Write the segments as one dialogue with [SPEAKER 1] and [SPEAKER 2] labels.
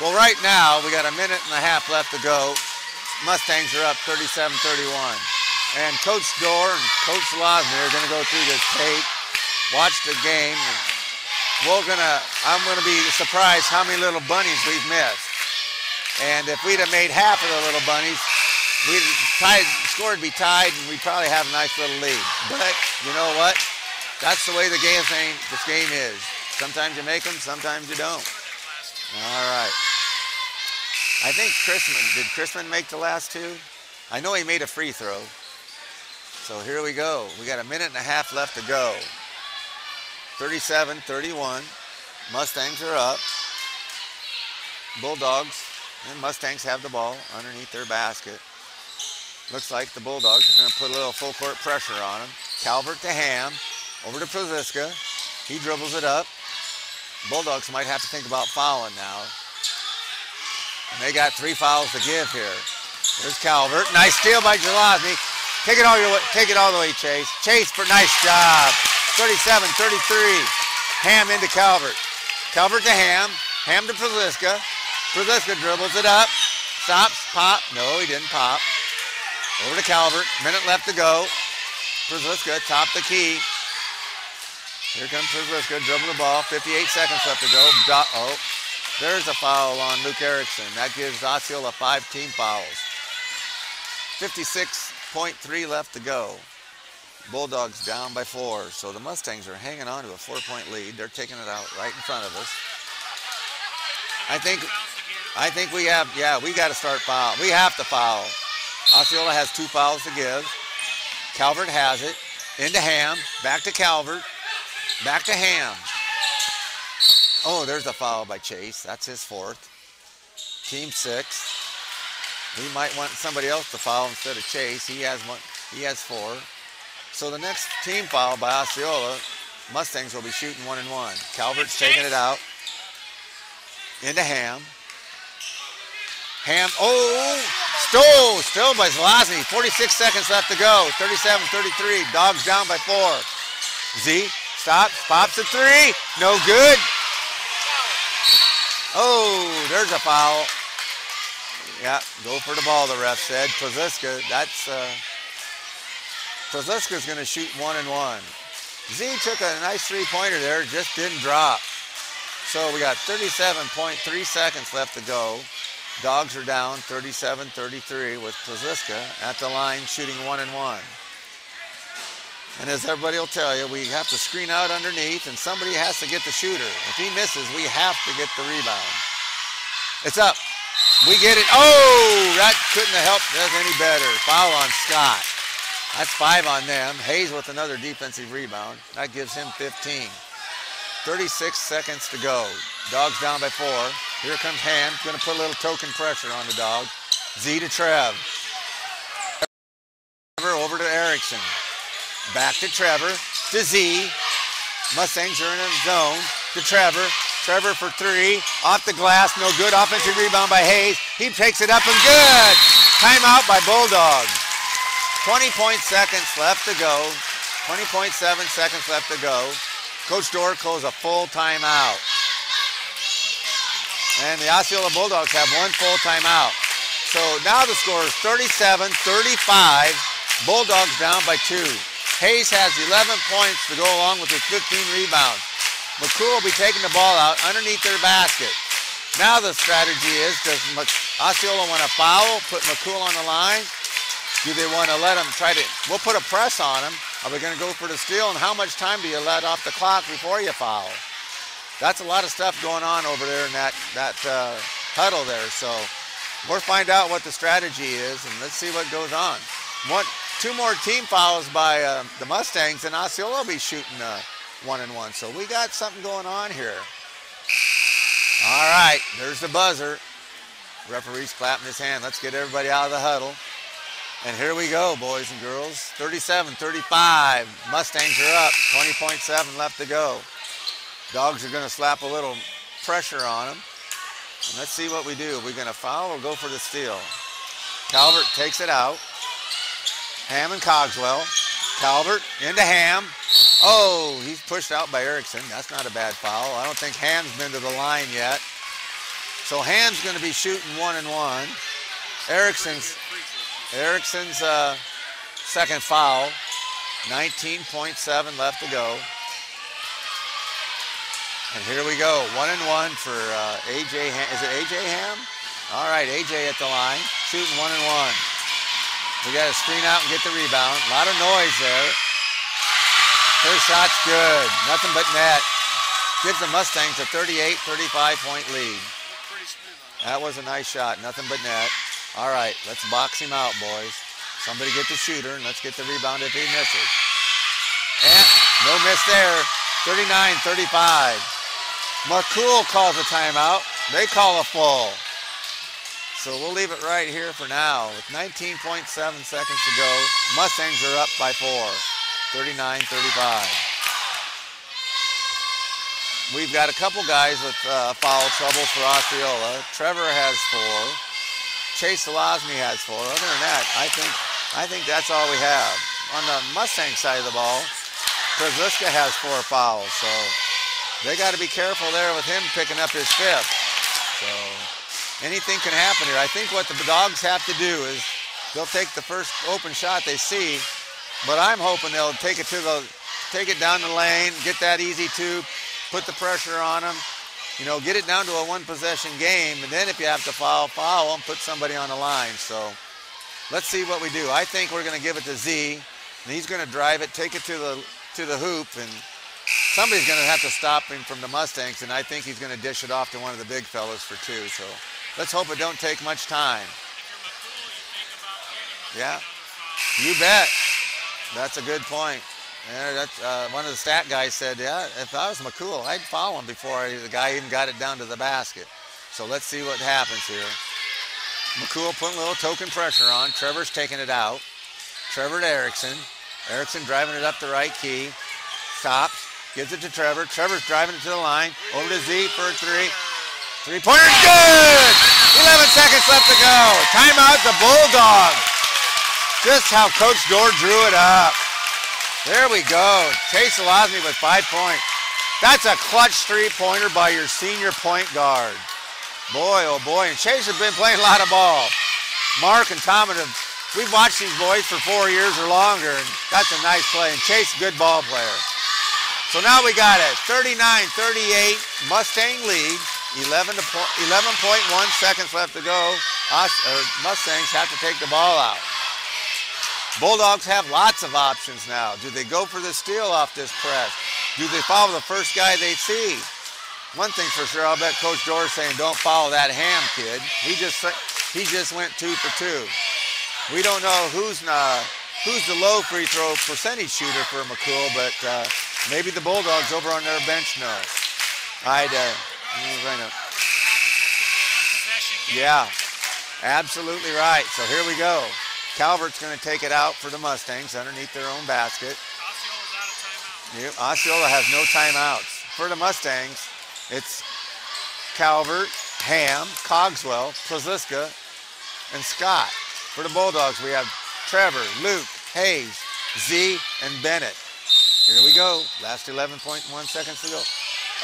[SPEAKER 1] Well, right now, we got a minute and a half left to go. Mustangs are up 37-31. And Coach Dorr and Coach Losner are going to go through this tape, watch the game. I'm going to be surprised how many little bunnies we've missed. And if we'd have made half of the little bunnies, score would be tied, and we'd probably have a nice little lead. But you know what? That's the way this game is. Sometimes you make them, sometimes you don't. All right. I think did Chrisman make the last two? I know he made a free throw. So here we go. We got a minute and a half left to go. 37-31. Mustangs are up. Bulldogs and Mustangs have the ball underneath their basket. Looks like the Bulldogs are going to put a little full court pressure on them. Calvert to Ham. Over to Proziska. He dribbles it up. Bulldogs might have to think about fouling now. And they got 3 fouls to give here. There's Calvert. Nice steal by Jelazny. Take it all the way, Chase. Chase for nice job. 37-33. Ham into Calvert. Calvert to Ham. Ham to Proziska. Proziska dribbles it up. Stops. Pop. No, he didn't pop. Over to Calvert. Minute left to go. Proziska top the key. Here comes Proziska, dribble the ball. 58 seconds left to go. Oh, there's a foul on Luke Erickson. That gives Osceola 5 team fouls. 56.3 left to go. Bulldogs down by 4. So the Mustangs are hanging on to a 4-point lead. They're taking it out right in front of us. I think we got to start foul. We have to foul. Osceola has 2 fouls to give. Calvert has it. Into Ham. Back to Calvert. Back to Ham. Oh, there's a foul by Chase. That's his 4th. Team 6. We might want somebody else to foul instead of Chase. He has 4. So the next team foul by Osceola, Mustangs will be shooting 1 and 1. Calvert's taking it out. Into Ham. Ham, stole by Zelazny. 46 seconds left to go. 37-33. Dogs down by 4. Z stops, pops a 3. No good. Oh, there's a foul. Yeah, go for the ball, the ref said. Proziska, Proziska's going to shoot 1 and 1. Z took a nice 3-pointer there, just didn't drop. So we got 37.3 seconds left to go. Dogs are down 37-33 with Proziska at the line shooting 1 and 1. And as everybody will tell you, we have to screen out underneath and somebody has to get the shooter. If he misses, we have to get the rebound. It's up. We get it. Oh, that couldn't have helped us any better. Foul on Scott. That's 5 on them. Hayes with another defensive rebound. That gives him 15. 36 seconds to go. Dogs down by 4. Here comes Ham. Going to put a little token pressure on the Dogs. Z to Trev. Over to Erickson. Back to Trevor. To Z. Mustangs are in a zone. To Trevor. Trevor for 3. Off the glass. No good. Offensive rebound by Hayes. He takes it up and good. Timeout by Bulldogs. 20.7 seconds left to go. 20.7 seconds left to go. Coach Dorr calls a full timeout. And the Osceola Bulldogs have 1 full timeout. So now the score is 37-35. Bulldogs down by 2. Hayes has 11 points to go along with his 15 rebounds. McCool will be taking the ball out underneath their basket. Now the strategy is, does Osceola want to foul, put McCool on the line? Do they want to let him we'll put a press on him. Are we going to go for the steal? And how much time do you let off the clock before you foul? That's a lot of stuff going on over there in that huddle there. So we'll find out what the strategy is, and let's see what goes on. 2 more team fouls by the Mustangs, and Osceola will be shooting 1 and 1. So we got something going on here. All right, there's the buzzer. Referee's clapping his hand. Let's get everybody out of the huddle. And here we go, boys and girls. 37-35. Mustangs are up. 20.7 left to go. Dogs are going to slap a little pressure on them. And let's see what we do. Are we going to foul or go for the steal? Calvert takes it out. Ham and Cogswell. Calvert into Ham. Oh, he's pushed out by Erickson. That's not a bad foul. I don't think Ham's been to the line yet. So Ham's going to be shooting 1 and 1. Erickson's second foul. 19.7 left to go. And here we go. 1 and 1 for AJ Ham. Is it AJ Ham? All right, AJ at the line, shooting 1 and 1. We got to screen out and get the rebound. A lot of noise there. First shot's good. Nothing but net. Gives the Mustangs a 38, 35-point lead. That was a nice shot. Nothing but net. All right, let's box him out, boys. Somebody get the shooter, and let's get the rebound if he misses. And no miss there. 39-35. McCool calls a timeout. They call a full. So we'll leave it right here for now. With 19.7 seconds to go, Mustangs are up by 4. 39-35. We've got a couple guys with foul trouble for Osceola. Trevor has 4. Chase Zelazny has 4. Other than that, I think that's all we have. On the Mustang side of the ball, Prziska has 4 fouls, so they got to be careful there with him picking up his 5th. So anything can happen here. I think what the Dogs have to do is they'll take the first open shot they see, but I'm hoping they'll take it down the lane, get that easy 2, put the pressure on them, you know, get it down to a 1-possession game, and then if you have to foul and put somebody on the line. So let's see what we do. I think we're going to give it to Z, and he's going to drive it, take it to the hoop, and somebody's going to have to stop him from the Mustangs, and I think he's going to dish it off to one of the big fellas for 2. So let's hope it don't take much time. Yeah, you bet. That's a good point. Yeah, that's one of the stat guys said, yeah, if I was McCool, I'd foul him before the guy even got it down to the basket. So let's see what happens here. McCool putting a little token pressure on. Trevor's taking it out. Trevor to Erickson. Erickson driving it up the right key. Stops. Gives it to Trevor. Trevor's driving it to the line. Over to Z for a 3. Three-pointer good! 11 seconds left to go. Timeout the Bulldogs. Just how Coach Dorr drew it up. There we go. Chase Zelazny with 5 points. That's a clutch 3-pointer by your senior point guard. Boy, oh boy. And Chase has been playing a lot of ball. Mark and Tom, we've watched these boys for 4 years or longer, and that's a nice play. And Chase, good ball player. So now we got it. 39-38, Mustang lead. 11.1 seconds left to go. Mustangs have to take the ball out. Bulldogs have lots of options now. Do they go for the steal off this press? Do they follow the first guy they see? One thing for sure, I'll bet Coach Dorr is saying, don't follow that Ham kid. He just went 2 for 2. We don't know who's the low free throw percentage shooter for McCool, but maybe the Bulldogs over on their bench know. Yeah, absolutely right. So here we go. Calvert's going to take it out for the Mustangs underneath their own basket.
[SPEAKER 2] Osceola's out of timeout.
[SPEAKER 1] Yep, Osceola has no timeouts. For the Mustangs, it's Calvert, Ham, Cogswell, Prziska, and Scott. For the Bulldogs, we have Trevor, Luke, Hayes, Z, and Bennett. Here we go. Last 11.1 seconds to go.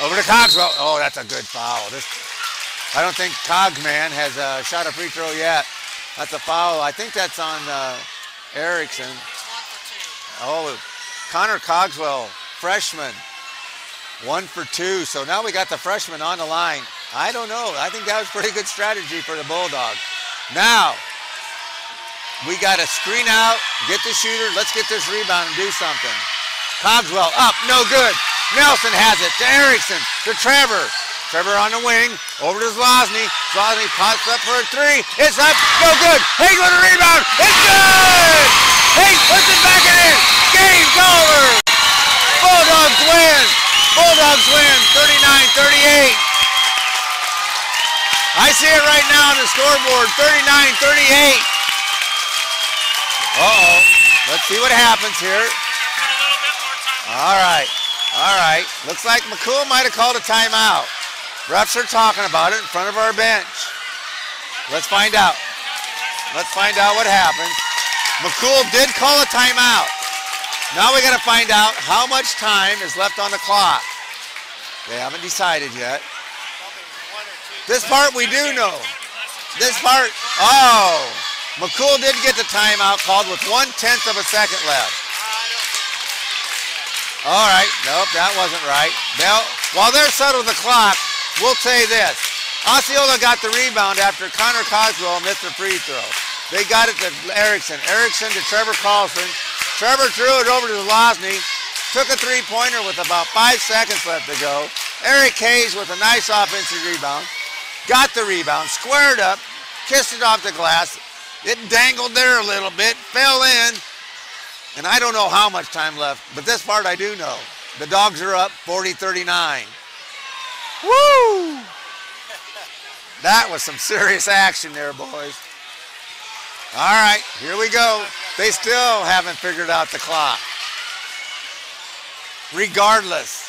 [SPEAKER 1] Over to Cogswell. Oh, that's a good foul. I don't think Cogman has shot a free throw yet. That's a foul. I think that's on Erickson.
[SPEAKER 2] It's 1 for 2.
[SPEAKER 1] Oh, Connor Cogswell, freshman. 1 for 2. So now we got the freshman on the line. I don't know. I think that was pretty good strategy for the Bulldogs. Now, we got to screen out, get the shooter. Let's get this rebound and do something. Cogswell up, no good. Nelson has it to Erickson, to Trevor. Trevor on the wing, over to Zelazny. Zelazny pops up for a 3. It's up, no good. Hayes with a rebound. It's good! Hayes puts it back in. Game's over. Bulldogs win. Bulldogs win 39-38. I see it right now on the scoreboard, 39-38. Uh-oh. Let's see what happens here. All right. Looks like McCool might have called a timeout. Refs are talking about it in front of our bench. Let's find out. Let's find out what happens. McCool did call a timeout. Now we got to find out how much time is left on the clock. They haven't decided yet.
[SPEAKER 2] Probably 1 or
[SPEAKER 1] This part we do know. This part, oh, McCool did get the timeout called with 1/10 of a second left. All right, nope, that wasn't right. Now, while they're settled the clock, we'll say this. Osceola got the rebound after Connor Coswell missed the free throw. They got it to Erickson. Erickson to Trevor Carlson. Trevor threw it over to Zelazny. Took a three-pointer with about 5 seconds left to go. Eric Hayes with a nice offensive rebound. Got the rebound, squared up, kissed it off the glass. It dangled there a little bit, fell in, and I don't know how much time left, but this part I do know. The Dogs are up 40-39. Woo! That was some serious action there, boys. All right, here we go. They still haven't figured out the clock. Regardless,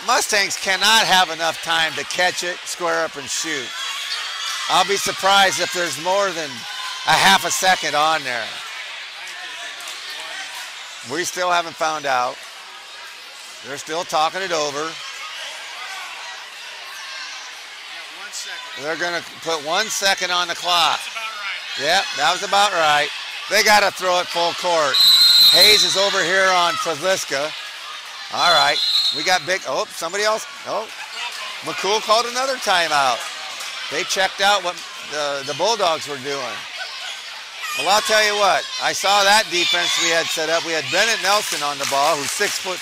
[SPEAKER 1] Mustangs cannot have enough time to catch it, square up, and shoot. I'll be surprised if there's more than a half a second on there. We still haven't found out. They're still talking it over. They're going to put 1 second on the clock. Yep, that was about right. They got to throw it full court. Hayes is over here on Frazliska. All right, we got big. Oh, somebody else. Oh, McCool called another timeout. They checked out what the Bulldogs were doing. Well, I'll tell you what. I saw that defense we had set up. We had Bennett Nelson on the ball, who's 6'5".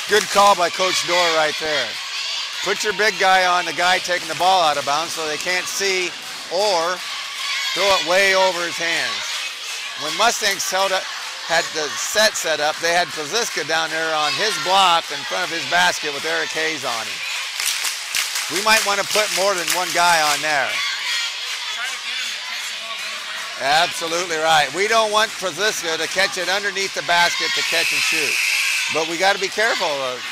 [SPEAKER 1] Good call by Coach Dorr right there. Put your big guy on the guy taking the ball out of bounds so they can't see, or throw it way over his hands. When Mustangs had the set up, they had Frazliska down there on his block in front of his basket with Eric Hayes on him. We might want to put more than one guy on there. Absolutely right. We don't want Frazliska to catch it underneath the basket to catch and shoot. But we got to be careful.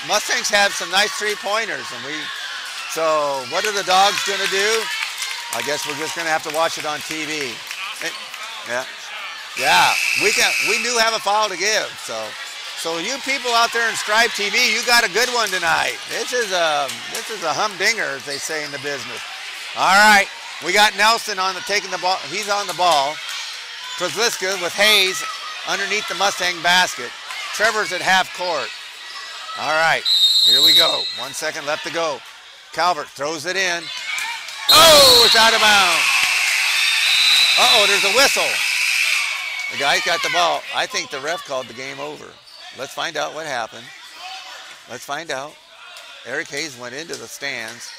[SPEAKER 1] Mustangs have some nice three-pointers, and so what are the Dogs going to do? I guess we're just going to have to watch it on TV. Yeah, we do have a foul to give. So you people out there in Stripe TV, you got a good one tonight. This is a humdinger, as they say in the business. All right, we got Nelson taking the ball. He's on the ball. Frazliska with Hayes underneath the Mustang basket. Trevor's at half court. All right, here we go. 1 second left to go. Calvert throws it in. Oh, it's out of bounds. Uh-oh, there's a whistle. The guy's got the ball. I think the ref called the game over. Let's find out what happened. Let's find out. Eric Hayes went into the stands.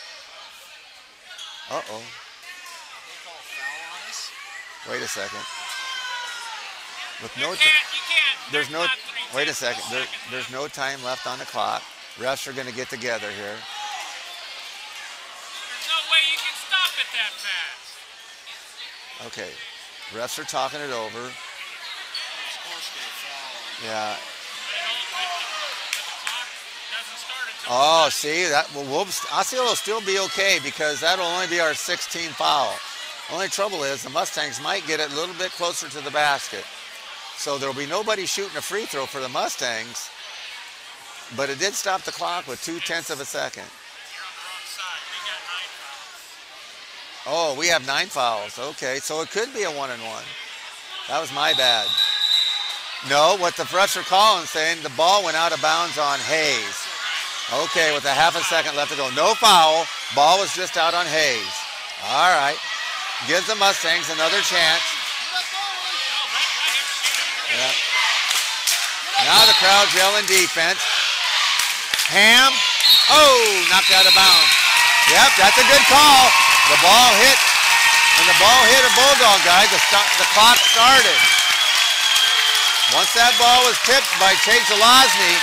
[SPEAKER 1] Uh-oh. Wait a second. With no there's no wait a second. There's no time left on the clock. Refs are going to get together here.
[SPEAKER 2] There's no way you can stop it that fast.
[SPEAKER 1] Okay. Refs are talking it over. Yeah. Oh, see that. Well, Osceola will still be okay because that'll only be our 16th foul. Only trouble is the Mustangs might get it a little bit closer to the basket, so there'll be nobody shooting a free throw for the Mustangs. But it did stop the clock with 2/10 of a second.
[SPEAKER 2] You're on the wrong side. We got 9 fouls.
[SPEAKER 1] Oh, we have 9 fouls. Okay, so it could be a 1-and-1. That was my bad. No, what the refs are calling, saying the ball went out of bounds on Hayes. Okay, with a half a second left to go. No foul. Ball was just out on Hayes. All right. Gives the Mustangs another chance. Yeah. Now the crowd's yelling defense. Ham. Oh, knocked out of bounds. Yep, that's a good call. The ball hit, and the ball hit a Bulldog guy. The clock started. Once that ball was tipped by Chase Zelazny,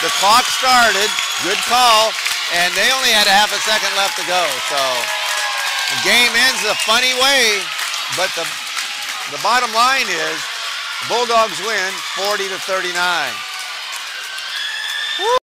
[SPEAKER 1] the clock started. Good call, and they only had a half a second left to go. So the game ends a funny way, but the bottom line is Bulldogs win 40-39.